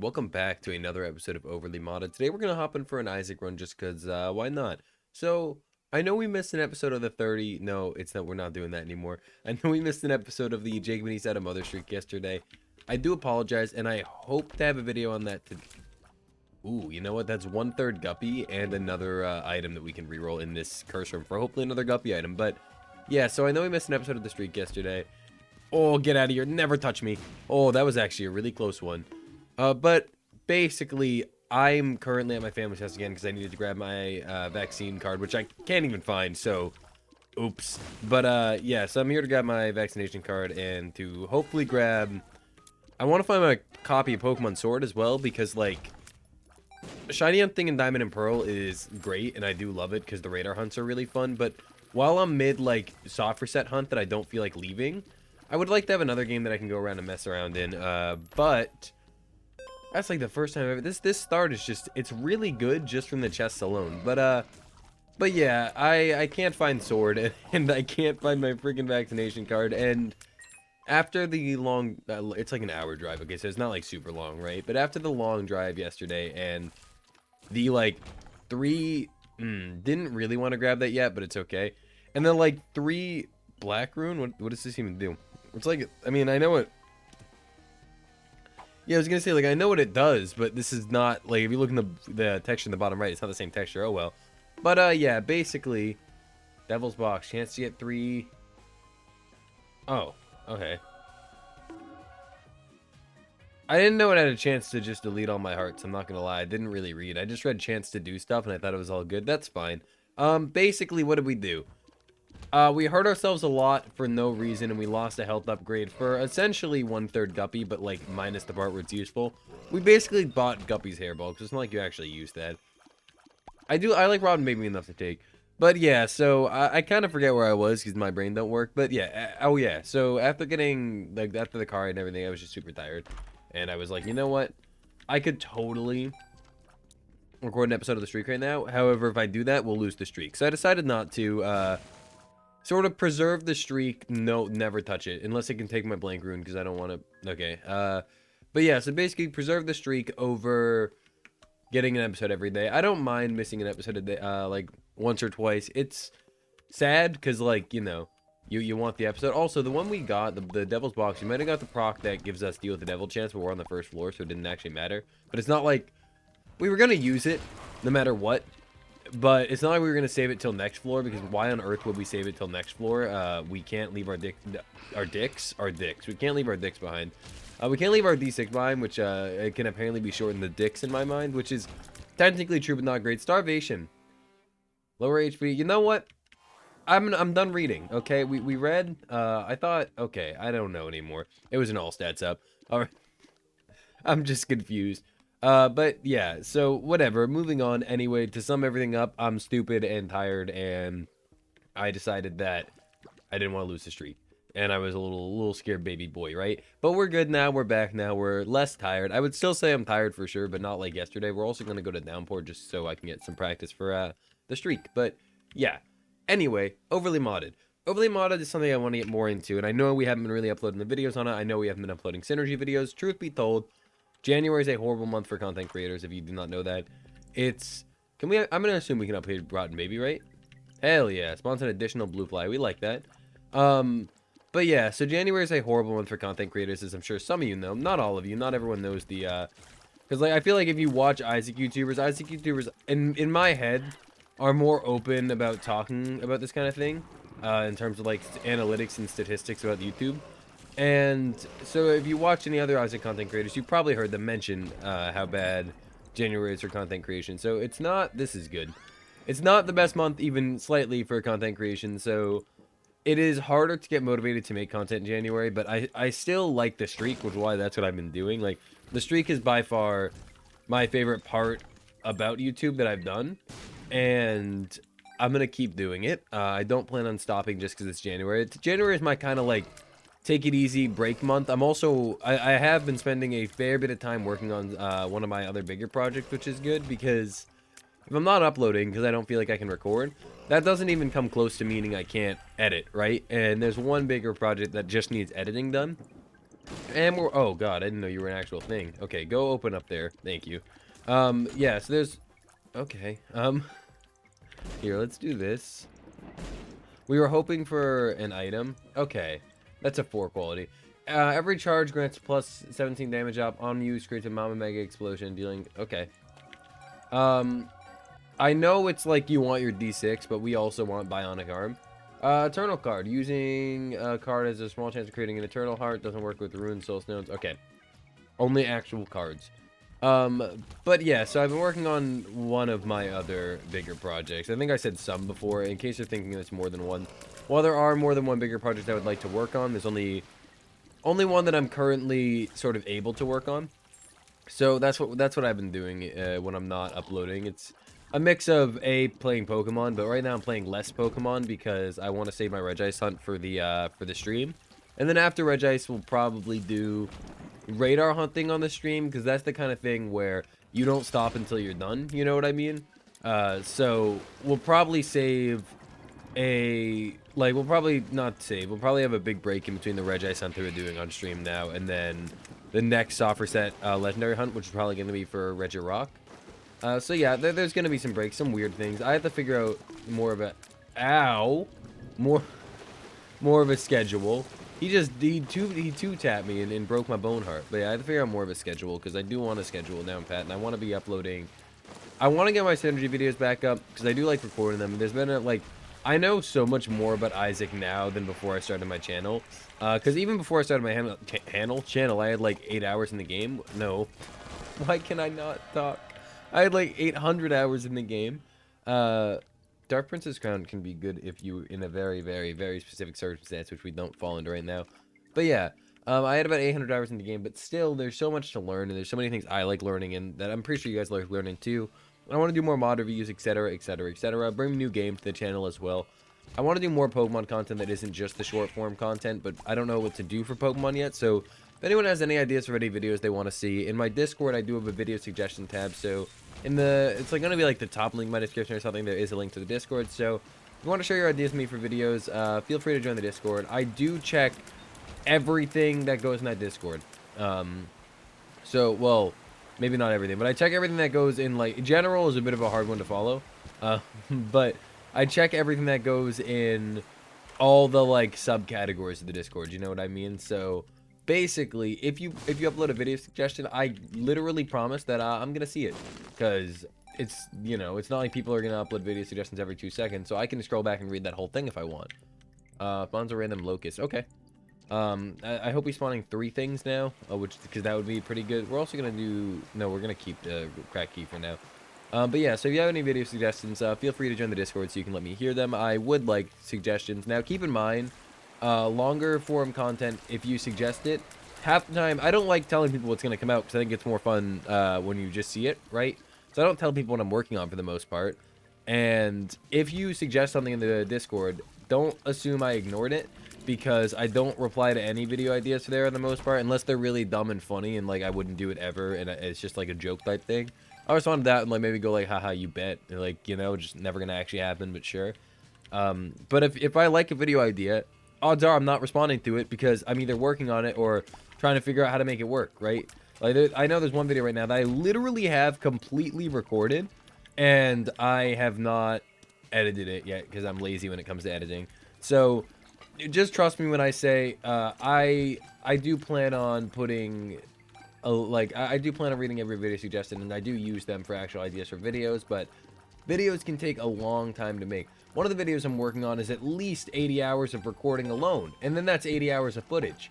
welcome back to another episode of Overly Modded. Today we're going to hop in for an Isaac run just because, why not? So, I know we missed an episode of the 30, no, it's not, we're not doing that anymore. I know we missed an episode of the Jacob and East Out of Mother Streak yesterday. I do apologize, and I hope to have a video on that Ooh, you know what, that's 1/3 Guppy and another item that we can reroll in this curse room for hopefully another Guppy item, but yeah, so I know we missed an episode of the streak yesterday. Oh, get out of here, never touch me. Oh, that was actually a really close one. But basically, I'm currently at my family's house again because I needed to grab my vaccine card, which I can't even find, so oops. But yeah, so I'm here to grab my vaccination card and to hopefully grab... I want to find my copy of Pokemon Sword as well because, like, Shiny Hunting in Diamond and Pearl is great, and I do love it because the radar hunts are really fun, but while I'm mid, like, soft reset hunt that I don't feel like leaving, I would like to have another game that I can go around and mess around in, but... That's like the first time ever. This start is just, it's really good just from the chests alone. But yeah, I can't find Sword and I can't find my freaking vaccination card. And after the long, it's like an hour drive. Okay, so it's not like super long, right? But after the long drive yesterday and the like didn't really want to grab that yet, but it's okay. And then like 3 Black Rune. What does this even do? It's like, I mean, I know it. Yeah, I was gonna say, like, I know what it does, but this is not, like, if you look in the texture in the bottom right, it's not the same texture, oh well. But, yeah, basically, Devil's Box, chance to get 3... Oh, okay. I didn't know it had a chance to just delete all my hearts, I'm not gonna lie, I didn't really read. I just read chance to do stuff, and I thought it was all good, that's fine. Basically, what did we do? We hurt ourselves a lot for no reason, and we lost a health upgrade for essentially 1/3 Guppy, but like minus the part where it's useful. We basically bought Guppy's hairball, because it's not like you actually use that. I like Robin Baby enough to take. But yeah, so I kind of forget where I was, because my brain don't work. But yeah, oh yeah, so after getting, like, after the car and everything, I was just super tired. And I was like, you know what? I could totally record an episode of the streak right now. However, if I do that, we'll lose the streak. So I decided not to, sort of preserve the streak. No, never touch it. Unless it can take my blank rune, because I don't want to... Okay. But yeah, so basically preserve the streak over getting an episode every day. I don't mind missing an episode a day, like, once or twice. It's sad, because, like, you know, you want the episode. Also, the one we got, the Devil's Box, you might have got the proc that gives us Deal with the Devil chance, but we're on the first floor, so it didn't actually matter. But it's not like... We were going to use it, no matter what. But it's not like we were going to save it till next floor, because why on earth would we save it till next floor? We can't leave our dicks. We can't leave our dicks behind. We can't leave our D6 behind, which it can apparently be shortened to dicks in my mind, which is technically true, but not great. Starvation. Lower HP. You know what? I'm done reading, okay? We read, I thought, okay, I don't know anymore. It was an all stats up. Alright. I'm just confused. But yeah, so whatever, moving on. Anyway, to sum everything up, I'm stupid and tired, and I decided that I didn't want to lose the streak, and I was a little scared baby boy, right? But we're good now, we're back now, we're less tired. I would still say I'm tired for sure, but not like yesterday. We're also going to go to Downpour just so I can get some practice for the streak. But yeah, anyway, Overly Modded. Overly Modded is something I want to get more into, and I know we haven't been really uploading the videos on it. I know we haven't been uploading Synergy videos. Truth be told, January is a horrible month for content creators, if you do not know that. It's... I'm gonna assume we can upgrade Rotten Baby, right? Hell yeah. Spawns an additional blue fly. We like that. But yeah, so January is a horrible month for content creators, as I'm sure some of you know. Not all of you. Not everyone knows the, because, like, I feel like if you watch Isaac YouTubers, in my head, are more open about talking about this kind of thing, in terms of, like, analytics and statistics about YouTube. And so if you watch any other Isaac content creators, you probably heard them mention how bad January is for content creation. So it's not, this is good. It's not the best month even slightly for content creation. So it is harder to get motivated to make content in January, but I still like the streak, which is why that's what I've been doing. Like, the streak is by far my favorite part about YouTube that I've done. And I'm going to keep doing it. I don't plan on stopping just because it's January. January is my kind of like... take it easy break month. I'm also I have been spending a fair bit of time working on one of my other bigger projects, which is good because if I'm not uploading because I don't feel like I can record, that doesn't even come close to meaning I can't edit, right? And there's one bigger project that just needs editing done, And we're, oh god, I didn't know you were an actual thing. Okay, go open up there. Thank you. Yeah, so there's, okay. Here, let's do this. We were hoping for an item. Okay, that's a 4 quality. Every charge grants plus 17 damage up on use, creates a Mama Mega explosion, dealing, okay. I know it's like you want your D6, but we also want Bionic Arm. Eternal card. Using a card has a small chance of creating an Eternal Heart. Doesn't work with Rune Soul Stones. Okay. Only actual cards. But yeah, so I've been working on one of my other bigger projects. I think I said some before, in case you're thinking there's more than one. While there are more than one bigger project I would like to work on, there's only one that I'm currently sort of able to work on. So that's what I've been doing when I'm not uploading. It's a mix of playing Pokemon, but right now I'm playing less Pokemon because I want to save my Regice hunt for the stream. And then after Regice, we'll probably do radar hunting on the stream, because that's the kind of thing where you don't stop until you're done. You know what I mean? So we'll probably save we'll probably not save. We'll probably have a big break in between the Regice hunt that we're doing on stream now, and then the next soft reset legendary hunt, which is probably going to be for Regirock. So yeah, there's going to be some breaks, some weird things. I have to figure out more of a, more of a schedule. He two-tapped me and broke my bone heart. But yeah, I have to figure out more of a schedule, because I do want to schedule down pat, and I want to be uploading. I want to get my Synergy videos back up, because I do like recording them. There's been I know so much more about Isaac now than before I started my channel. Because even before I started my channel, I had like 8 hours in the game. No. Why can I not talk? I had like 800 hours in the game. Dark Princess Crown can be good if you in a very, very, very specific circumstance, which we don't fall into right now. But yeah, I had about 800 hours in the game, but still, there's so much to learn, and there's so many things I like learning, and that I'm pretty sure you guys like learning too. I want to do more mod reviews, etc., etc., etc. Bring new games to the channel as well. I want to do more Pokemon content that isn't just the short form content, but I don't know what to do for Pokemon yet, so if anyone has any ideas for any videos they want to see, in my Discord I do have a video suggestion tab, so it's like going to be like the top link in my description or something. There is a link to the Discord, so if you want to share your ideas with me for videos, feel free to join the Discord. I do check everything that goes in that Discord. So, well, maybe not everything, but I check everything that goes in, like, general is a bit of a hard one to follow. But I check everything that goes in all the, like, subcategories of the Discord, you know what I mean? So basically, if you upload a video suggestion, I literally promise that I'm gonna see it, because it's, you know, it's not like people are gonna upload video suggestions every 2 seconds, so I can scroll back and read that whole thing if I want. Spawns a random locust. Okay. I hope he's spawning 3 things now, because that would be pretty good. We're also gonna do, no, we're gonna keep the crack key for now. But yeah, so if you have any video suggestions, feel free to join the Discord so you can let me hear them. I would like suggestions. Now, keep in mind, longer form content, if you suggest it, half the time, I don't like telling people what's going to come out, because I think it's more fun when you just see it, right? So I don't tell people what I'm working on for the most part. And if you suggest something in the Discord, don't assume I ignored it, because I don't reply to any video ideas there for the most part, unless they're really dumb and funny, and like I wouldn't do it ever, and it's just like a joke type thing. I respond to that and like maybe go like, haha, you bet. And, like, you know, just never gonna actually happen, but sure. But if I like a video idea, odds are I'm not responding to it, because I'm either working on it or trying to figure out how to make it work, right? Like, I know there's one video right now that I literally have completely recorded, and I have not edited it yet, because I'm lazy when it comes to editing. So just trust me when I say I do plan on putting I do plan on reading every video suggestion, and I do use them for actual ideas for videos, but videos can take a long time to make. One of the videos I'm working on is at least 80 hours of recording alone, and then that's 80 hours of footage.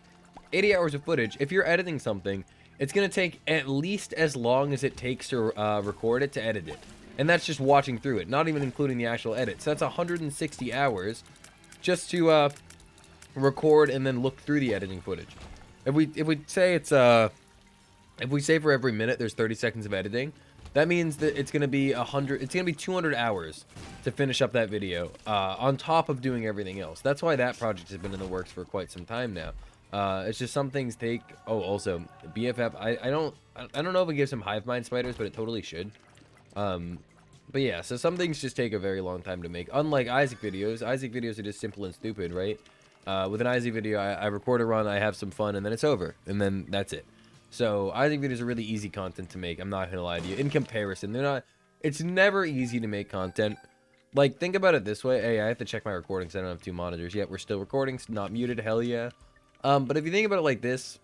80 hours of footage, if you're editing something, it's going to take at least as long as it takes to record it to edit it. And that's just watching through it, not even including the actual edit. So that's 160 hours just to record and then look through the editing footage. If we say it's if we say for every minute there's 30 seconds of editing, that means that it's gonna be 200 hours to finish up that video, on top of doing everything else. That's why that project has been in the works for quite some time now. It's just some things take. Oh, also BFF. I don't know if it gives him hive mind spiders, but it totally should. But yeah, so some things just take a very long time to make. Unlike Isaac videos. Isaac videos are just simple and stupid, right? With an Isaac video, I record a run, I have some fun, and then it's over, and then that's it. So Isaac videos are really easy content to make. I'm not gonna lie to you. In comparison, they're not. It's never easy to make content. Like, think about it this way. Hey, I have to check my recordings. I don't have 2 monitors yet. We're still recording, not muted. Hell yeah. But if you think about it like this,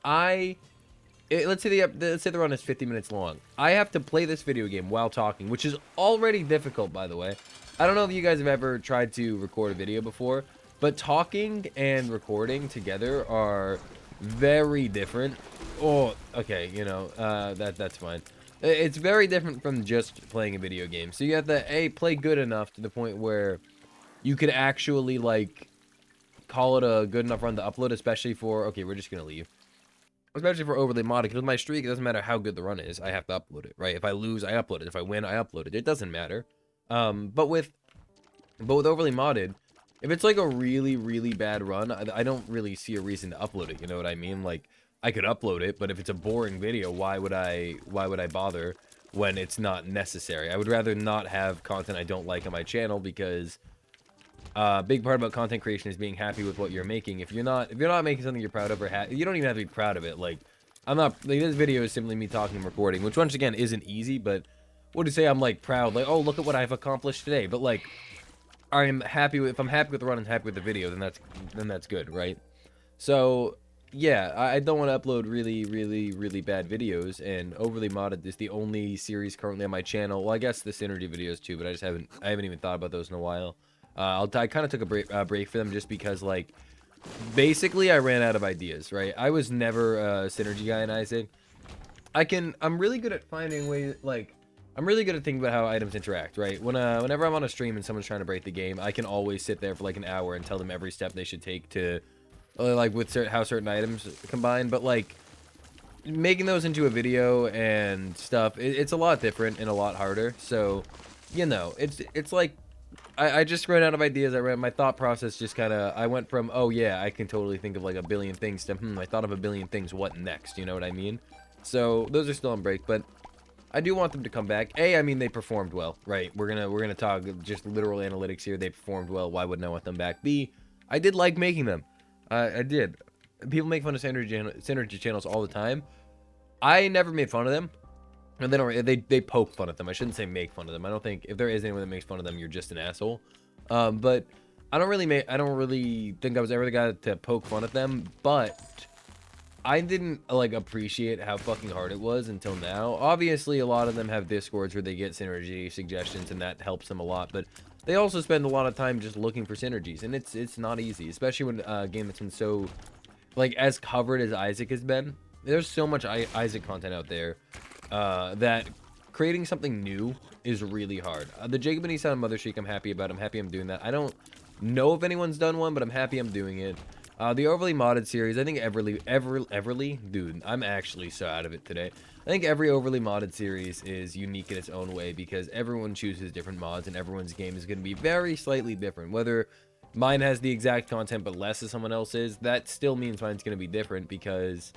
let's say the run is 50 minutes long. I have to play this video game while talking, which is already difficult, by the way. I don't know if you guys have ever tried to record a video before, but talking and recording together are very different. Oh, okay, you know, that's fine. It's very different from just playing a video game. So you have to, play good enough to the point where you could actually, like, call it a good enough run to upload, especially for, okay, we're just gonna leave. Especially for overly modded, because with my streak, it doesn't matter how good the run is, I have to upload it, right? If I lose, I upload it. If I win, I upload it. It doesn't matter. But with overly modded, if it's like a really, really bad run, I don't really see a reason to upload it, you know what I mean? Like, I could upload it, but if it's a boring video, why would I bother when it's not necessary? I would rather not have content I don't like on my channel, because a big part about content creation is being happy with what you're making. If you're not making something you're proud of, or you don't even have to be proud of it. Like, I'm not, like, this video is simply me talking and recording, which once again isn't easy, but what do you say? I'm like proud, like, oh, look at what I've accomplished today. But like, I'm happy with, if I'm happy with the run and happy with the video, then that's good, right? So yeah, I don't want to upload really, really, really bad videos, and Overly Modded is the only series currently on my channel. Well, I guess the Synergy videos too, but I haven't even thought about those in a while. I kind of took a break for them just because, like, basically I ran out of ideas, right? I was never a Synergy guy in Isaac. I'm really good at finding ways, like, I'm really good at thinking about how items interact, right? Whenever I'm on a stream and someone's trying to break the game, I can always sit there for like an hour and tell them every step they should take to, like, with how certain items combine. But like, making those into a video and stuff, it's a lot different and a lot harder. So, you know, it's like, I just ran out of ideas. My thought process just kind of, I went from, oh yeah, I can totally think of like a billion things, to, I thought of a billion things, what next? You know what I mean? So those are still on break, but I do want them to come back. I mean, they performed well, right? We're gonna talk just literal analytics here. They performed well. Why wouldn't I want them back? B, I did like making them. I did. People make fun of synergy channels all the time. I never made fun of them. And they poke fun at them. I shouldn't say make fun of them. I don't think, if there is anyone that makes fun of them, you're just an asshole. But I don't really think I was ever the guy to poke fun at them, but I didn't, like, appreciate how fucking hard it was until now. Obviously, a lot of them have Discords where they get synergy suggestions, and that helps them a lot, but they also spend a lot of time just looking for synergies, and it's not easy, especially when a game that's been so, like, as covered as Isaac has been. There's so much Isaac content out there that creating something new is really hard. The Jacob and Nissan Mother Shriek, I'm happy about. I'm happy I'm doing that. I don't know if anyone's done one, but I'm happy I'm doing it. The Overly Modded series, I think Everly, dude, I'm actually so out of it today. I think every Overly Modded series is unique in its own way, because everyone chooses different mods, and everyone's game is going to be very slightly different. Whether mine has the exact content but less as someone else's, that still means mine's going to be different, because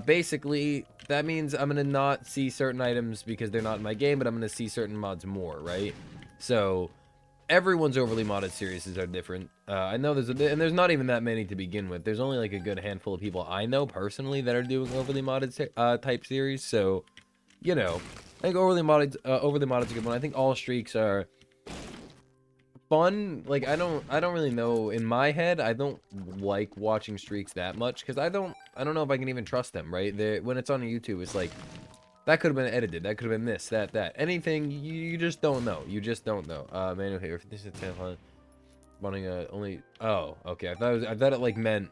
basically that means I'm going to not see certain items because they're not in my game, but I'm going to see certain mods more, right? So everyone's Overly Modded series are different. I know there's not even that many to begin with. There's only like a good handful of people I know personally that are doing Overly Modded type series. So, you know, I think Overly Modded is a good one. I think all streaks are fun. Like, I don't really know, in my head, I don't like watching streaks that much, because I don't know if I can even trust them, right? When it's on YouTube, it's like, that could have been edited. That could have been this, that. Anything, you just don't know. You just don't know. Manual here. This is wanting only. Oh, okay. I thought it like meant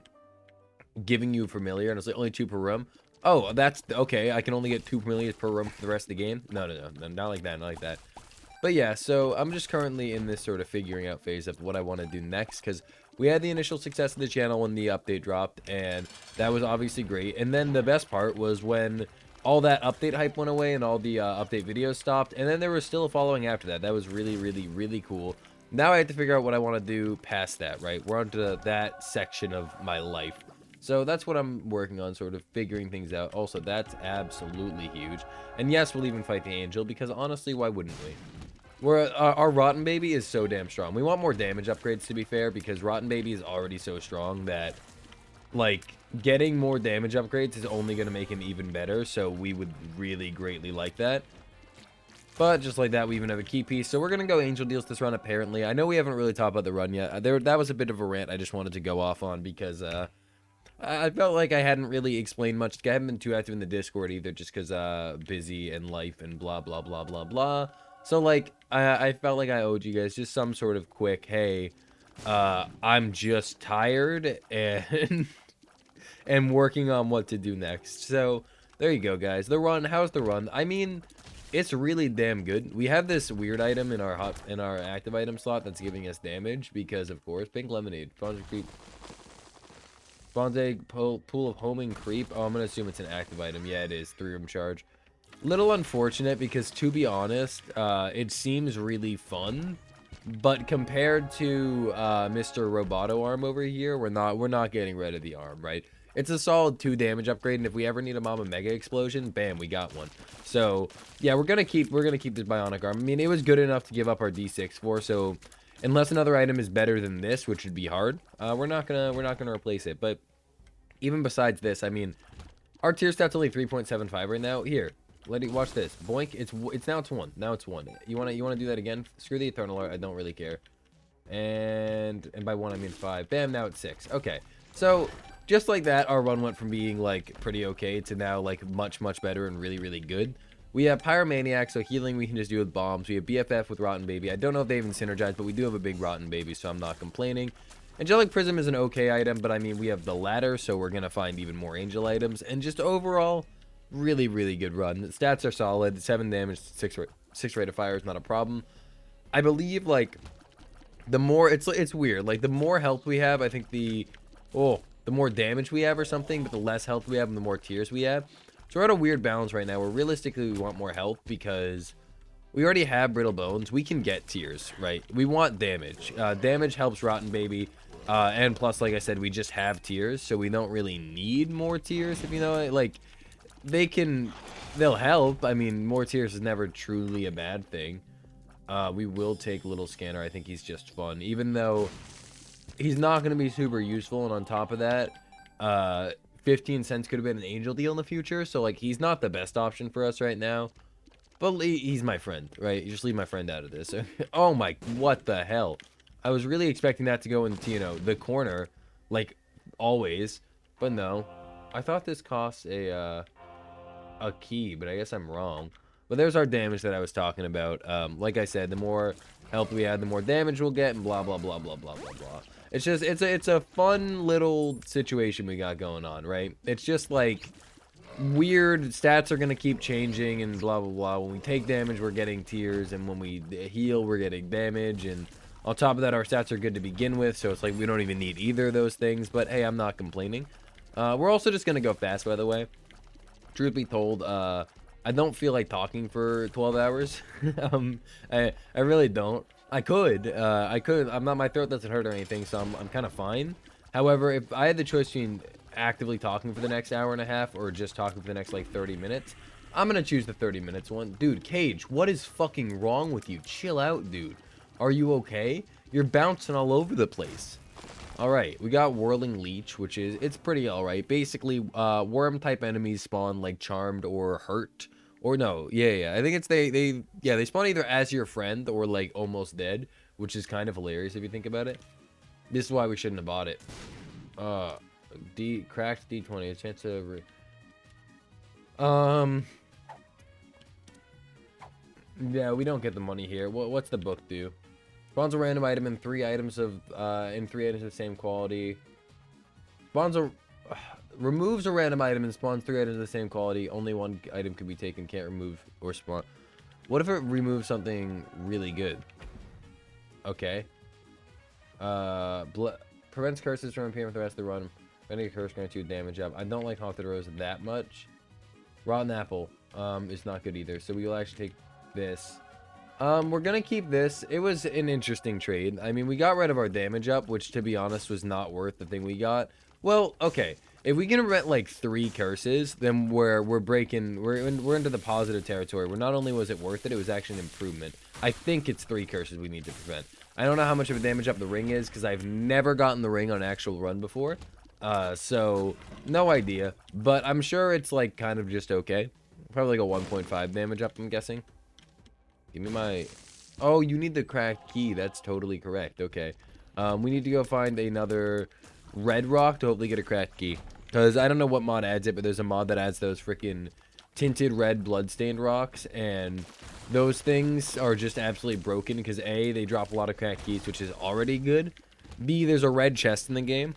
giving you familiar, and it's like only 2 per room. Oh, that's okay. I can only get 2 familiars per room for the rest of the game. No, not like that. Not like that. But yeah, so I'm just currently in this sort of figuring out phase of what I want to do next, because we had the initial success of the channel when the update dropped, and that was obviously great. And then the best part was when all that update hype went away and all the update videos stopped, and then there was still a following after that. That was really, really, really cool. Now I have to figure out what I want to do past that, right? We're on to that section of my life. So that's what I'm working on, sort of figuring things out. Also, that's absolutely huge. And yes, we'll even fight the angel, because honestly, why wouldn't we? Our Rotten Baby is so damn strong. We want more damage upgrades, to be fair, because Rotten Baby is already so strong that, like, getting more damage upgrades is only going to make him even better, so we would really greatly like that. But just like that, we even have a key piece. So we're going to go Angel Deals this run, apparently. I know we haven't really talked about the run yet. That was a bit of a rant I just wanted to go off on because I felt like I hadn't really explained much. I haven't been too active in the Discord either, just because busy and life and blah, blah, blah, blah, blah. So, like, I felt like I owed you guys just some sort of quick, hey, I'm just tired and and working on what to do next. So, there you go, guys. The run, how's the run? I mean, it's really damn good. We have this weird item in our active item slot that's giving us damage because, of course, Pink Lemonade, Spawns Creep, Spawns Egg, Pool of Homing Creep. Oh, I'm gonna assume it's an active item. Yeah, it is. 3-room charge. Little unfortunate because, to be honest, it seems really fun, but compared to Mr. Roboto Arm over here, we're not getting rid of the arm, right? It's a solid 2 damage upgrade, and if we ever need a Mama Mega Explosion, bam, we got one. So yeah, we're gonna keep this Bionic Arm. I mean, it was good enough to give up our D6 for. So unless another item is better than this, which would be hard, we're not gonna replace it. But even besides this, I mean, our tier stat's only 3.75 right now. Here, watch this. Boink. It's now it's 1. Now it's 1. You wanna do that again? Screw the Eternal Art. I don't really care. And by 1 I mean 5. Bam. Now it's 6. Okay. So just like that, our run went from being like pretty okay to now like much better and really good. We have Pyromaniac, so healing we can just do with bombs. We have BFF with Rotten Baby. I don't know if they even synergize, but we do have a big Rotten Baby, so I'm not complaining. Angelic Prism is an okay item, but I mean, we have the ladder, so we're going to find even more angel items. And just overall, really good run. The stats are solid. 7 damage, 6 rate of fire is not a problem. I believe, like, the more, it's weird. Like, the more health we have, I think the more damage we have or something, but the less health we have and the more tiers we have. So we're at a weird balance right now where realistically we want more health because we already have Brittle Bones. We can get tiers, right? We want damage. Damage helps Rotten Baby. And plus, like I said, we just have tiers, so we don't really need more tiers, if you know it. Like, they'll help. I mean, more tiers is never truly a bad thing. We will take Little Scanner. I think he's just fun, even though he's not going to be super useful. And on top of that, 15 cents could have been an angel deal in the future. So, like, he's not the best option for us right now. But he's my friend, right? You just leave my friend out of this. Oh my, what the hell? I was really expecting that to go into, you know, the corner, like always. But no. I thought this costs a key, but I guess I'm wrong. But there's our damage that I was talking about. Like I said, the more health we add, the more damage we'll get, and blah blah blah blah blah blah blah. It's just it's a fun little situation we got going on, right? It's just like weird stats are gonna keep changing and blah blah blah. When we take damage, we're getting tiers, and when we heal, we're getting damage, and on top of that, our stats are good to begin with, so it's like we don't even need either of those things. But hey, I'm not complaining. We're also just gonna go fast, by the way. Truth be told, I don't feel like talking for 12 hours. I really don't. I could. I'm not. My throat doesn't hurt or anything, so I'm kind of fine. However, if I had the choice between actively talking for the next hour and a half or just talking for the next like 30 minutes, I'm gonna choose the 30 minutes one. Dude, Cage, what is fucking wrong with you? Chill out, dude. Are you okay? You're bouncing all over the place. Alright, we got Whirling Leech, which is, it's pretty alright. Basically, worm type enemies spawn like charmed or hurt. Or no, yeah. I think it's they spawn either as your friend or like almost dead, which is kind of hilarious if you think about it. This is why we shouldn't have bought it. Cracked D20, a chance to yeah, we don't get the money here. What's the book do? Spawns a random item in 3 items of the same quality. Removes a random item and spawns 3 items of the same quality. Only 1 item can be taken. Can't remove or spawn. What if it removes something really good? Okay. Prevents curses from appearing with the rest of the run. Any curse grants you damage up. I don't like Haunted Rose that much. Rotten Apple is not good either. So we will actually take this. We're gonna keep this. It was an interesting trade. I mean, we got rid of our damage up, which to be honest was not worth the thing we got. Well, okay. If we can prevent like 3 curses, then we're into the positive territory. Where not only was it worth it, it was actually an improvement. I think it's 3 curses we need to prevent. I don't know how much of a damage up the ring is because I've never gotten the ring on an actual run before. So no idea, but I'm sure it's like kind of just okay. Probably like a 1.5 damage up, I'm guessing. Give me my... Oh, you need the cracked key. That's totally correct. Okay. We need to go find another red rock to hopefully get a cracked key. Because I don't know what mod adds it, but there's a mod that adds those freaking tinted red bloodstained rocks. And those things are just absolutely broken because A, they drop a lot of cracked keys, which is already good. B, there's a red chest in the game.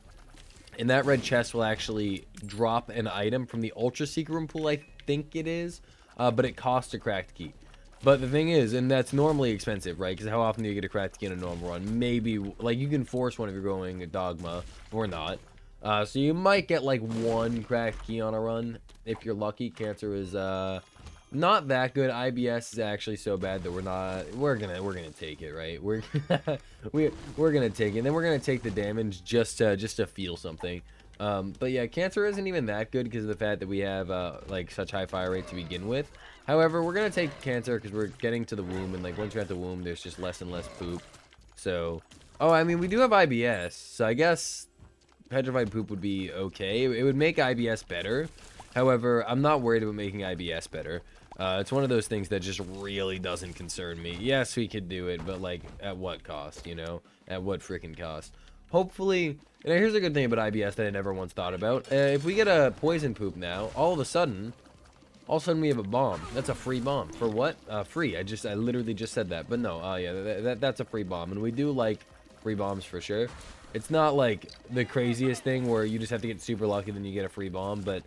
And that red chest will actually drop an item from the Ultra Secret Room pool, I think it is. But it costs a cracked key. But the thing is, and that's normally expensive, right? Because how often do you get a cracked key in a normal run? Maybe, like, you can force one if you're going a Dogma, or not. So you might get, like, 1 cracked key on a run, if you're lucky. Cancer is, not that good. IBS is actually so bad that we're gonna take it, right? We're gonna take it, and then we're gonna take the damage just to feel something. But yeah, cancer isn't even that good because of the fact that we have like such high fire rate to begin with. However, we're gonna take cancer because we're getting to the womb, and like once you're at the womb, there's just less and less poop. So, oh, I mean, we do have IBS, so I guess petrified poop would be okay. It would make IBS better. However, I'm not worried about making IBS better. It's one of those things that just really doesn't concern me. Yes, we could do it, but like at what cost, you know? At what freaking cost? Hopefully, and here's a good thing about IBS that I never once thought about. If we get a poison poop now, all of a sudden we have a bomb. That's a free bomb. For what? Free. I literally just said that. But no, yeah, that's a free bomb. And we do like free bombs for sure. It's not like the craziest thing where you just have to get super lucky then you get a free bomb, but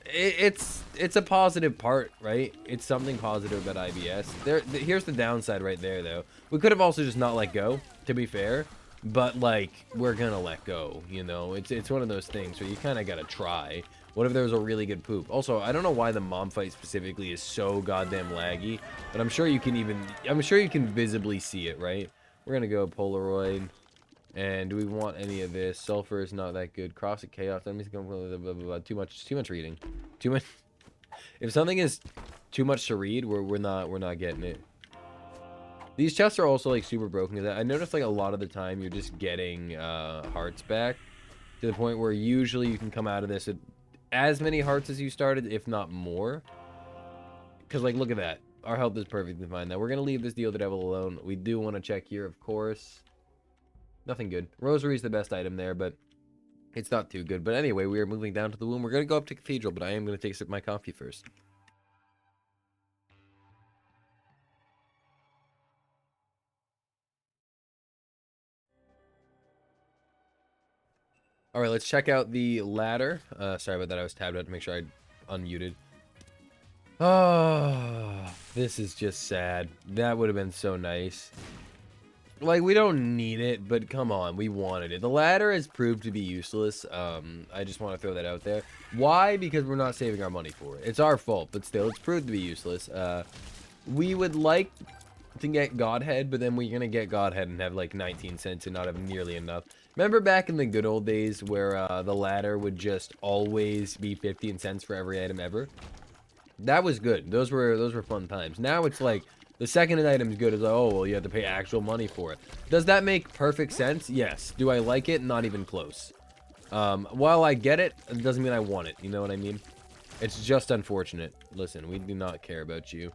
it's a positive part, right? It's something positive about IBS. Here's the downside right there, though. We could have also just not let go, to be fair. But, like, we're gonna let go, you know? It's one of those things where you kind of gotta try. What if there was a really good poop? Also, I don't know why the mom fight specifically is so goddamn laggy, but I'm sure you can visibly see it, right? We're gonna go Polaroid. And do we want any of this? Sulfur is not that good. Cross of Chaos. Too much reading. Too much. If something is too much to read, we're not getting it. These chests are also like super broken. I noticed like a lot of the time you're just getting hearts back to the point where usually you can come out of this with as many hearts as you started, if not more. Because like look at that, our health is perfectly fine. Now we're gonna leave this deal the devil alone. We do want to check here, of course. Nothing good. Rosary is the best item there, but it's not too good. But anyway, we are moving down to the womb. We're going to go up to Cathedral, but I am going to take a sip of my coffee first. All right, let's check out the ladder. Sorry about that. I was tabbed out to make sure I unmuted. Oh, this is just sad. That would have been so nice. Like, we don't need it, but come on, we wanted it. The ladder has proved to be useless. I just want to throw that out there. Why? Because we're not saving our money for it. It's our fault, but still, it's proved to be useless. We would like to get Godhead, but then we're going to get Godhead and have, like, 19 cents and not have nearly enough. Remember back in the good old days where the ladder would just always be 15 cents for every item ever? That was good. Those were fun times. Now it's like... The second an item's good is like, oh, well, you have to pay actual money for it. Does that make perfect sense? Yes. Do I like it? Not even close. While I get it, it doesn't mean I want it. You know what I mean? It's just unfortunate. Listen, we do not care about you.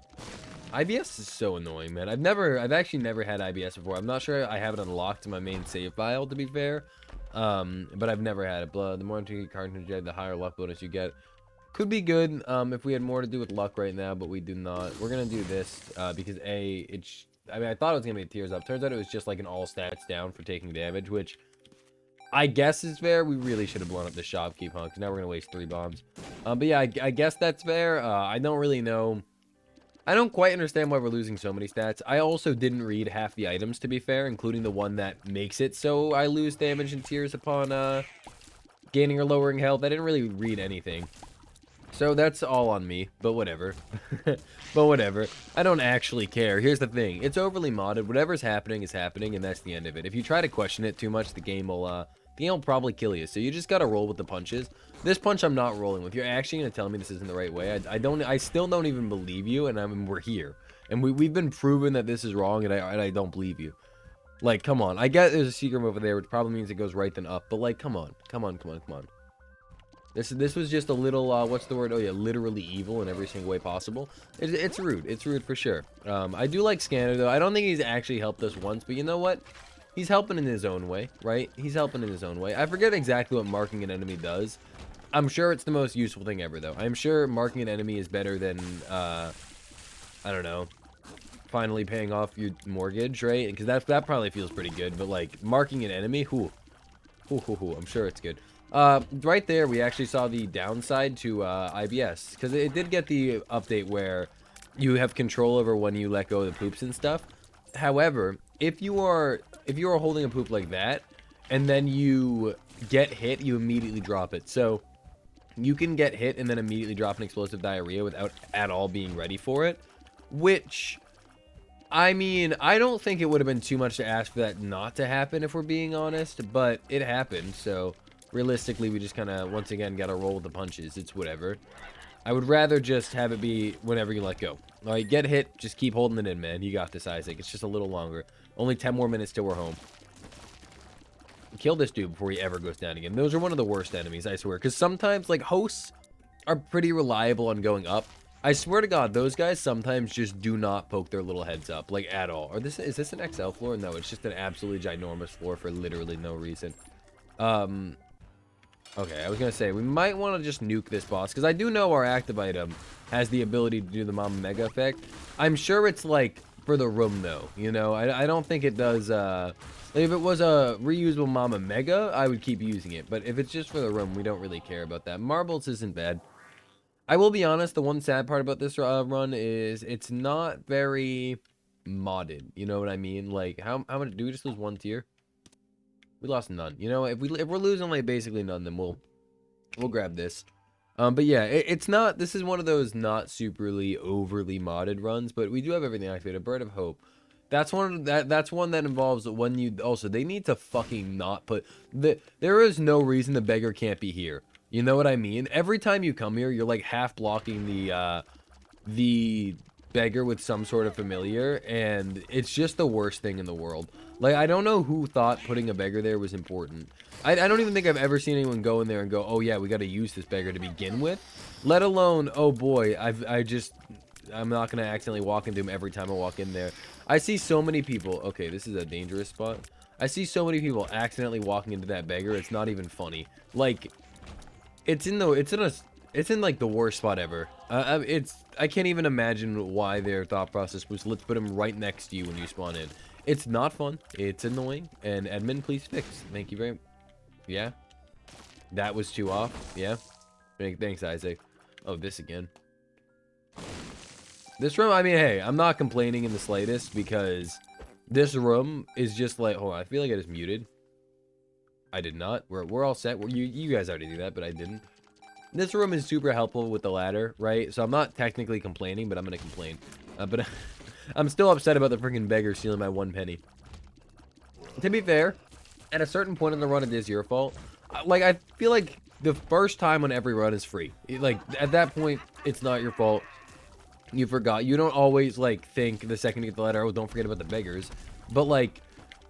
IBS is so annoying, man. I've actually never had IBS before. I'm not sure I have it unlocked in my main save file, to be fair. But I've never had it. The more you get cartridge, the higher luck bonus you get. Could be good if we had more to do with luck right now, but we do not. We're going to do this because I mean, I thought it was going to be Tears Up. Turns out it was just like an all stats down for taking damage, which I guess is fair. We really should have blown up the shopkeep, huh? Because now we're going to waste 3 bombs. But yeah, I guess that's fair. I don't really know. I don't quite understand why we're losing so many stats. I also didn't read half the items, to be fair, including the one that makes it so I lose damage and tears upon gaining or lowering health. I didn't really read anything. So that's all on me, but whatever. But whatever. I don't actually care. Here's the thing. It's overly modded. Whatever's happening is happening, and that's the end of it. If you try to question it too much, the game the game will probably kill you. So you just gotta roll with the punches. This punch I'm not rolling with. You're actually gonna tell me this isn't the right way. I still don't even believe you, and I mean, we're here. And we've been proven that this is wrong, and I don't believe you. Like, come on. I get there's a secret over there, which probably means it goes right then up. But, like, come on. Come on. This was just a little, what's the word? Oh, yeah, literally evil in every single way possible. It's rude. It's rude for sure. I do like Scanner, though. I don't think he's actually helped us once. But you know what? He's helping in his own way, right? He's helping in his own way. I forget exactly what marking an enemy does. I'm sure it's the most useful thing ever, though. I'm sure marking an enemy is better than, I don't know, finally paying off your mortgage, right? Because that probably feels pretty good. But like marking an enemy, I'm sure it's good. Right there, we actually saw the downside to IBS, because it did get the update where you have control over when you let go of the poops and stuff. However, if you are holding a poop like that and then you get hit, you immediately drop it. So you can get hit and then immediately drop an explosive diarrhea without at all being ready for it, which, I mean, I don't think it would have been too much to ask for that not to happen, if we're being honest, but it happened. So realistically, we just kind of, once again, got to roll with the punches. It's whatever. I would rather just have it be whenever you let go. All right, get hit, just keep holding it in, man. You got this, Isaac. It's just a little longer. Only 10 more minutes till we're home. Kill this dude before he ever goes down again. Those are one of the worst enemies, I swear. Because sometimes, like, hosts are pretty reliable on going up. I swear to God, those guys sometimes just do not poke their little heads up, like, at all. Or is this an XL floor? No, it's just an absolutely ginormous floor for literally no reason. Okay, I was going to say, we might want to just nuke this boss, because I do know our active item has the ability to do the Mama Mega effect. I'm sure it's, like, for the room, though, you know? I don't think it does, if it was a reusable Mama Mega, I would keep using it. But if it's just for the room, we don't really care about that. Marbles isn't bad. I will be honest, the one sad part about this run is it's not very modded. You know what I mean? Like, how much do we just lose one tier? We lost none. You know, if we're losing like basically none, then we'll grab this. But yeah, it's not. This is one of those not superly overly modded runs, but we do have everything activated. Bird of Hope. That's one that involves when you also they need to fucking not put there is no reason the beggar can't be here. You know what I mean? Every time you come here, you're like half blocking the beggar with some sort of familiar, and it's just the worst thing in the world. Like, I don't know who thought putting a beggar there was important. I don't even think I've ever seen anyone go in there and go, oh yeah, we got to use this beggar to begin with. Let alone, oh boy, I'm not going to accidentally walk into him every time I walk in there. I see so many people. Okay, this is a dangerous spot. I see so many people accidentally walking into that beggar. It's not even funny. Like, it's in like the worst spot ever. I can't even imagine why their thought process was let's put him right next to you when you spawn in. It's not fun. It's annoying. And admin, please fix. Thank you very much. Yeah. That was too off. Yeah. Thanks, Isaac. Oh, this again. This room, I mean, hey, I'm not complaining in the slightest because this room is just like, hold on, I feel like I just muted. I did not. We're all set. You guys already do that, but I didn't. This room is super helpful with the ladder, right? So I'm not technically complaining, but I'm going to complain. But I'm still upset about the freaking beggar stealing my 1 penny. To be fair, at a certain point in the run, it is your fault. Like, I feel like the first time on every run is free. Like, at that point, it's not your fault. You forgot. You don't always, like, think the second you get the ladder, oh, don't forget about the beggars. But, like,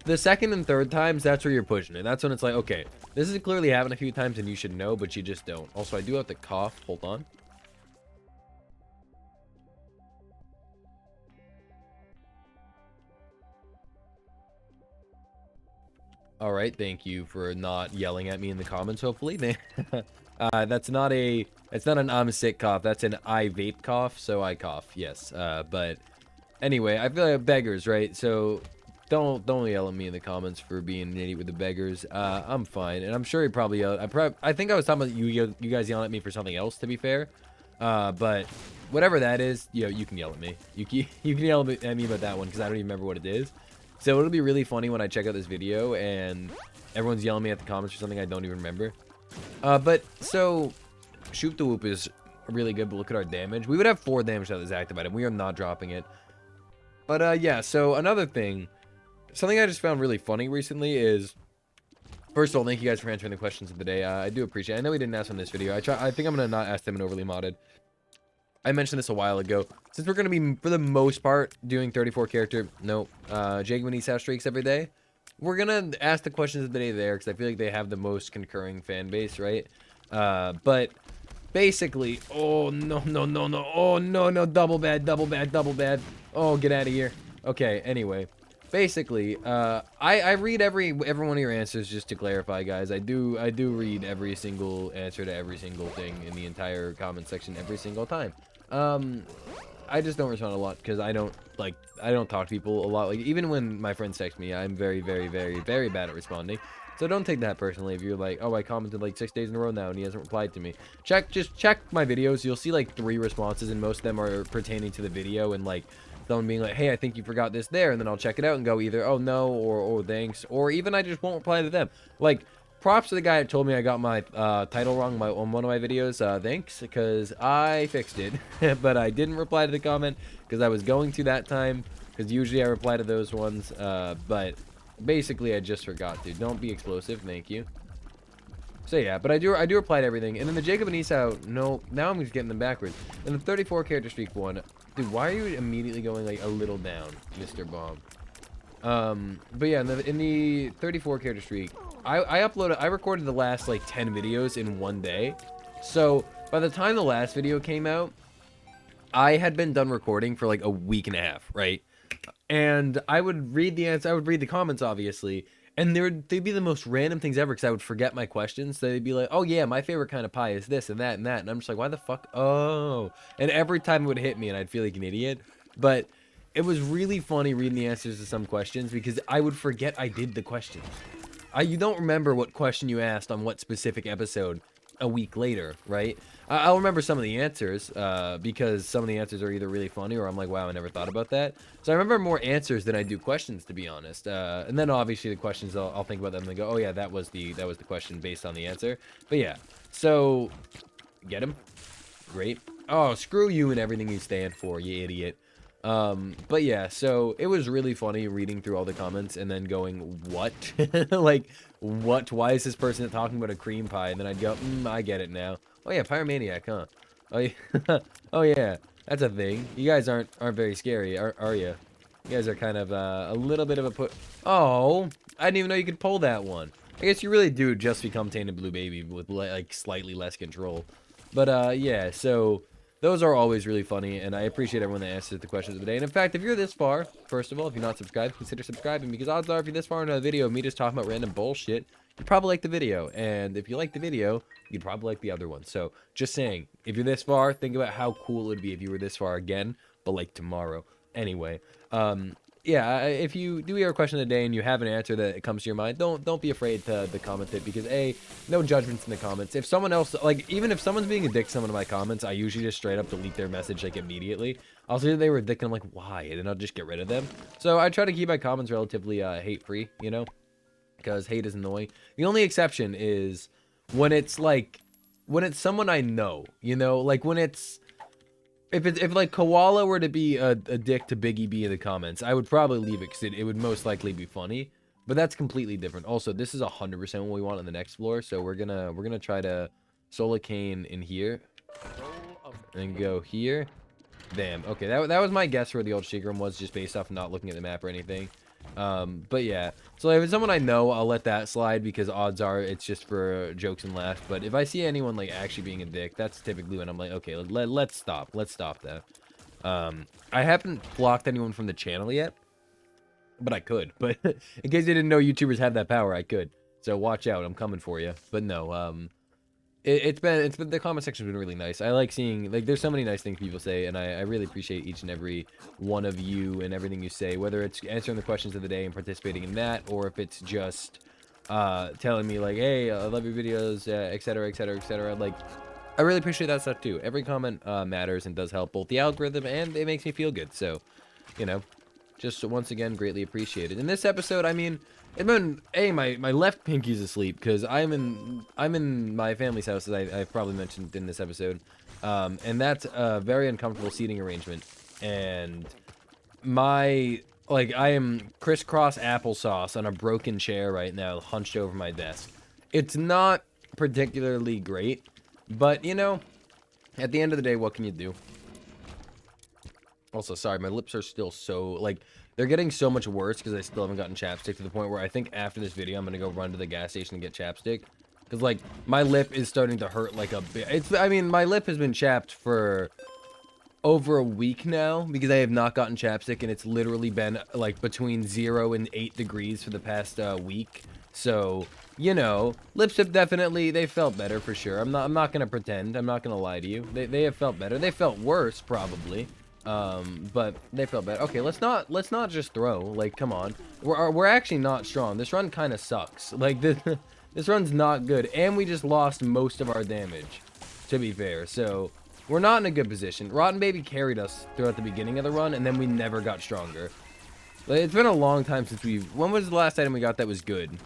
the second and third times, that's where you're pushing it. That's when it's like, okay, this has clearly happened a few times and you should know, but you just don't. Also, I do have to cough. Hold on. All right, thank you for not yelling at me in the comments, hopefully. It's not an I'm sick cough. That's an I vape cough, so I cough. Yes. But anyway, I feel like beggars, right? So don't yell at me in the comments for being an idiot with the beggars. I'm fine, and I'm sure he probably yelled. I think I was talking about you guys yelling at me for something else, to be fair. But whatever that is, you can yell at me. You can yell at me about that one because I don't even remember what it is. So it'll be really funny when I check out this video and everyone's yelling at me at the comments for something I don't even remember. But so Shoot the Whoop is really good, but look at our damage. We would have 4 damage out of this active item. We are not dropping it. But yeah, so another thing, something I just found really funny recently is First of all, thank you guys for answering the questions of the day. I do appreciate it. I know we didn't ask on this video. I think I'm going to not ask them in overly modded. I mentioned this a while ago. Since we're going to be, for the most part, doing 34 character, Jacob and East streaks every day, we're going to ask the questions of the day there, because I feel like they have the most concurring fan base, right? But basically, oh, no. Oh, no, double bad. Oh, get out of here. Okay, anyway. Basically, I read every one of your answers, just to clarify, guys. I do read every single answer to every single thing in the entire comment section every single time. I just don't respond a lot because I don't talk to people a lot. Like, even when my friends text me, I'm very bad at responding. So don't take that personally if you're like, oh, I commented like 6 days in a row now and he hasn't replied to me. Just check my videos. You'll see like 3 responses, and most of them are pertaining to the video, and like someone being like, hey, I think you forgot this there, and then I'll check it out and go either, oh no, or oh thanks, or even I just won't reply to them. Like, props to the guy that told me I got my title wrong on one of my videos. Thanks, because I fixed it. But I didn't reply to the comment because I was going to that time, because usually I reply to those ones. But basically I just forgot to. Don't be explosive, thank you. So yeah, but I do reply to everything. And then the Jacob and Esau, no, now I'm just getting them backwards. And the 34 character streak one, dude, why are you immediately going like a little down, Mr. Bomb? But yeah, in the 34 character streak, I recorded the last like 10 videos in one day. So by the time the last video came out, I had been done recording for like a week and a half, right? And I would read the answer, I would read the comments, obviously, and they'd be the most random things ever, because I would forget my questions. So they'd be like, oh yeah, my favorite kind of pie is this and that and that. And I'm just like, why the fuck? Oh. And every time it would hit me and I'd feel like an idiot. But it was really funny reading the answers to some questions, because I would forget I did the questions. You don't remember what question you asked on what specific episode a week later, right? I'll remember some of the answers, because some of the answers are either really funny or I'm like, wow, I never thought about that. So I remember more answers than I do questions, to be honest. And then obviously the questions, I'll think about them and go, oh yeah, that was the question based on the answer. But yeah, so get him. Great. Oh, screw you and everything you stand for, you idiot. But yeah, so it was really funny reading through all the comments and then going, what? Like, what? Why is this person talking about a cream pie? And then I'd go, I get it now. Oh yeah, Pyromaniac, huh? Oh yeah, oh yeah, that's a thing. You guys aren't very scary, are you? You guys are kind of a little bit of a put. Oh, I didn't even know you could pull that one. I guess you really do just become Tainted Blue Baby with like slightly less control. But yeah, so those are always really funny, and I appreciate everyone that answers the questions of the day. And in fact, if you're this far, first of all, if you're not subscribed, consider subscribing, because odds are if you're this far in a video of me just talking about random bullshit, you'd probably like the video. And if you like the video, you'd probably like the other one. So just saying, if you're this far, think about how cool it would be if you were this far again, but like tomorrow. Anyway, yeah, if you do hear a question of the day and you have an answer that comes to your mind, don't be afraid to comment it, because no judgments in the comments. If someone else, like, even if someone's being a dick to someone in my comments, I usually just straight up delete their message like immediately. I'll see that they were a dick and I'm like, why? And then I'll just get rid of them. So I try to keep my comments relatively hate free, you know, because hate is annoying. The only exception is when it's someone I know, you know, like when it's if like Koala were to be a dick to Biggie B in the comments, I would probably leave it, because it would most likely be funny. But that's completely different. Also, this is 100% what we want on the next floor, so we're gonna try to Solar Cane in here and go here. Damn. Okay, that was my guess where the old Sheik room was, just based off not looking at the map or anything. But yeah, so if it's someone I know, I'll let that slide, because odds are it's just for jokes and laughs. But if I see anyone like actually being a dick, that's typically when I'm like, okay, let's stop that. I haven't blocked anyone from the channel yet, but I could. But in case you didn't know YouTubers have that power, I could. So watch out, I'm coming for you. But no, it's been the comment section's been really nice. I like seeing, like, there's so many nice things people say, and I really appreciate each and every one of you and everything you say, whether it's answering the questions of the day and participating in that, or if it's just telling me like, hey, I love your videos, etc, etc, etc. Like, I really appreciate that stuff too. Every comment matters and does help both the algorithm, and it makes me feel good. So, you know, just once again, greatly appreciated. In this episode, I mean, it's been, my left pinky's asleep, because I'm in my family's house, as I've probably mentioned in this episode, and that's a very uncomfortable seating arrangement, and my Like, I am crisscross applesauce on a broken chair right now, hunched over my desk. It's not particularly great, but, you know, at the end of the day, what can you do? Also, sorry, my lips are still so, like, they're getting so much worse because I still haven't gotten chapstick, to the point where I think after this video, I'm going to go run to the gas station and get chapstick. Because, like, my lip is starting to hurt like a bit. I mean, my lip has been chapped for over a week now because I have not gotten chapstick, and it's literally been, like, between 0 and 8 degrees for the past week. So, you know, lips have definitely, they felt better for sure. I'm not going to pretend. I'm not going to lie to you. They have felt better. They felt worse, probably. But they felt better. Okay, let's not just throw. Like, come on. We're actually not strong. This run kind of sucks. Like, this run's not good, and we just lost most of our damage, to be fair. So we're not in a good position. Rotten Baby carried us throughout the beginning of the run, and then we never got stronger. Like, it's been a long time since when was the last item we got that was good?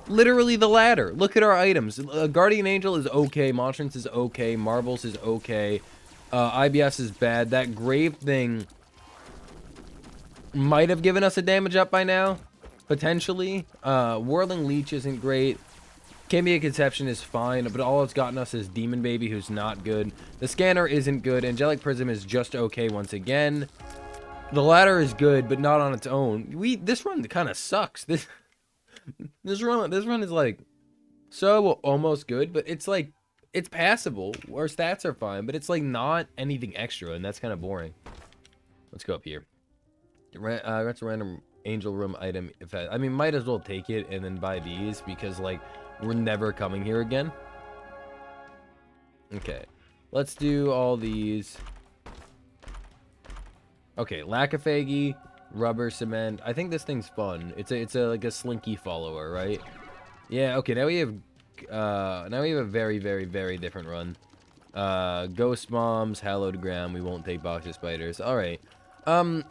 Literally the ladder. Look at our items. Guardian Angel is okay. Monstrance is okay. Marbles is okay. IBS is bad. That Grave thing might have given us a damage up by now, potentially. Whirling Leech isn't great. Cambia Conception is fine, but all it's gotten us is Demon Baby, who's not good. The Scanner isn't good. Angelic Prism is just okay once again. The ladder is good, but not on its own. This run kind of sucks. This run is like so almost good, but it's like, it's passable. Our stats are fine, but it's like not anything extra, and that's kind of boring. Let's go up here. That's a random angel room item. I mean, might as well take it and then buy these, because like we're never coming here again. Okay, let's do all these. Okay, Lacophagy, rubber cement. I think this thing's fun. It's a like a slinky follower, right? Yeah. Okay, now we have a very, very, very different run. Ghost Moms, Hallowed Ground. We won't take Box of Spiders. All right.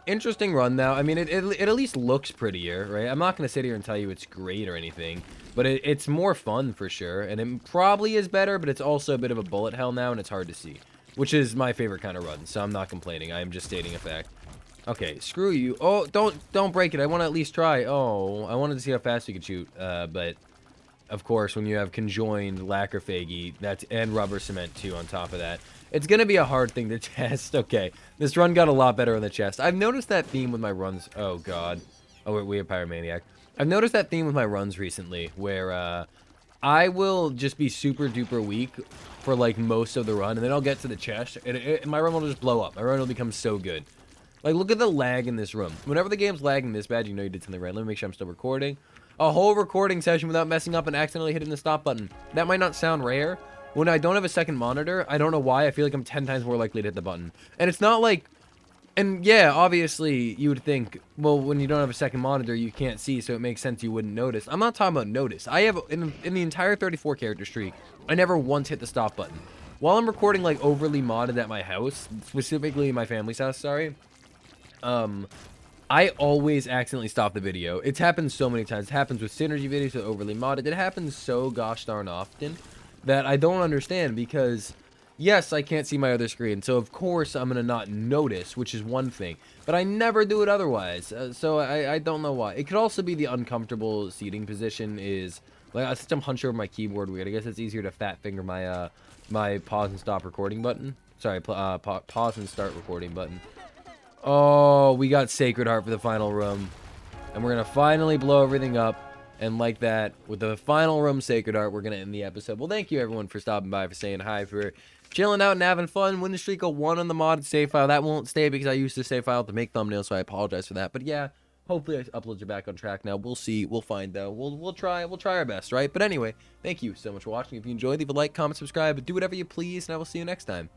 Interesting run now. I mean, it at least looks prettier, right? I'm not gonna sit here and tell you it's great or anything, but it's more fun for sure, and it probably is better, but it's also a bit of a bullet hell now, and it's hard to see, which is my favorite kind of run. So I'm not complaining. I am just stating a fact. Okay, screw you. Oh, don't break it. I want to at least try. Oh, I wanted to see how fast you could shoot, but of course, when you have conjoined Lacophagy, and rubber cement too on top of that, it's gonna be a hard thing to test. Okay, this run got a lot better on the chest. I've noticed that theme with my runs. Oh god. Oh, we have Pyromaniac. I've noticed that theme with my runs recently, where I will just be super duper weak for like most of the run, and then I'll get to the chest, and my run will just blow up. My run will become so good. Like, look at the lag in this room. Whenever the game's lagging this bad, you know you did something right. Let me make sure I'm still recording. A whole recording session without messing up and accidentally hitting the stop button. That might not sound rare. When I don't have a second monitor, I don't know why, I feel like I'm 10 times more likely to hit the button. And it's not like... And yeah, obviously, you would think, well, when you don't have a second monitor, you can't see, so it makes sense you wouldn't notice. I'm not talking about notice. I have, in the entire 34 character streak, I never once hit the stop button. While I'm recording, like, overly modded at my house, specifically my family's house, sorry, I always accidentally stop the video. It's happened so many times. It happens with Synergy videos with overly modded. It happens so gosh darn often that I don't understand, because yes, I can't see my other screen, so of course I'm gonna not notice, which is one thing, but I never do it otherwise. So I don't know why. It could also be the uncomfortable seating position. Is like I system hunch over my keyboard weird. I guess it's easier to fat finger my my pause and stop recording button. Sorry, pause and start recording button. Oh, we got Sacred Heart for the final room. And we're going to finally blow everything up. And like that, with the final room Sacred Heart, we're going to end the episode. Well, thank you everyone for stopping by, for saying hi, for chilling out and having fun. Win the streak of 1 on the modded save file. That won't stay because I used the save file to make thumbnails, so I apologize for that. But yeah, hopefully I upload you back on track now. We'll see. We'll find though. We'll try our best, right? But anyway, thank you so much for watching. If you enjoyed, leave a like, comment, subscribe, do whatever you please, and I will see you next time.